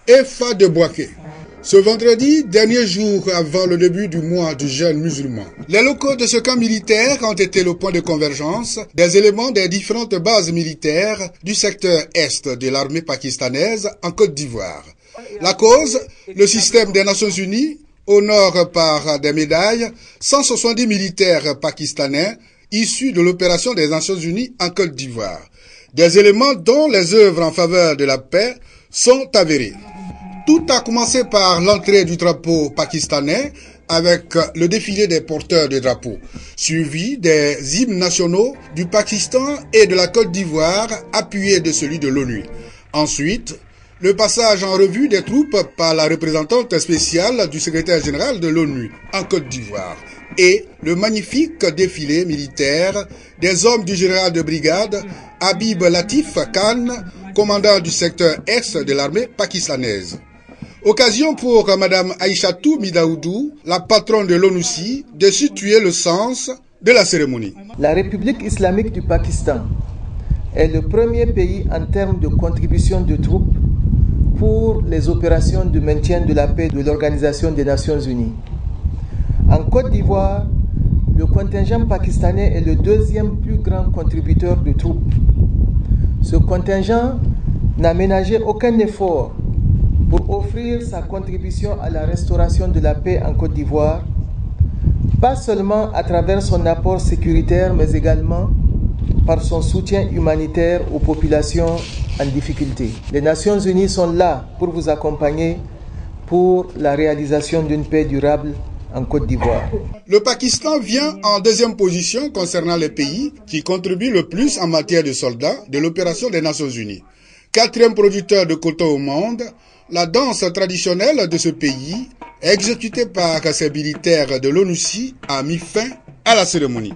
Efa de Bouaké. Ce vendredi, dernier jour avant le début du mois du jeûne musulman, les locaux de ce camp militaire ont été le point de convergence des éléments des différentes bases militaires du secteur est de l'armée pakistanaise en Côte d'Ivoire. La cause, le système des Nations Unies honore par des médailles 170 militaires pakistanais issus de l'opération des Nations Unies en Côte d'Ivoire. Des éléments dont les œuvres en faveur de la paix sont avérées. Tout a commencé par l'entrée du drapeau pakistanais avec le défilé des porteurs de drapeaux, suivi des hymnes nationaux du Pakistan et de la Côte d'Ivoire appuyés de celui de l'ONU. Ensuite, le passage en revue des troupes par la représentante spéciale du secrétaire général de l'ONU en Côte d'Ivoire et le magnifique défilé militaire des hommes du général de brigade Habib Latif Khan, commandant du secteur est de l'armée pakistanaise. Occasion pour Mme Aïchatou Midaoudou, la patronne de l'ONUCI, de situer le sens de la cérémonie. La République islamique du Pakistan est le premier pays en termes de contribution de troupes pour les opérations de maintien de la paix de l'Organisation des Nations Unies. En Côte d'Ivoire, le contingent pakistanais est le deuxième plus grand contributeur de troupes. Ce contingent n'a ménagé aucun effort pour offrir sa contribution à la restauration de la paix en Côte d'Ivoire, pas seulement à travers son apport sécuritaire, mais également par son soutien humanitaire aux populations en difficulté. Les Nations Unies sont là pour vous accompagner pour la réalisation d'une paix durable en Côte d'Ivoire. Le Pakistan vient en deuxième position concernant les pays qui contribuent le plus en matière de soldats de l'opération des Nations Unies. Quatrième producteur de coton au monde, la danse traditionnelle de ce pays, exécutée par ses militaires de l'ONUCI, a mis fin à la cérémonie.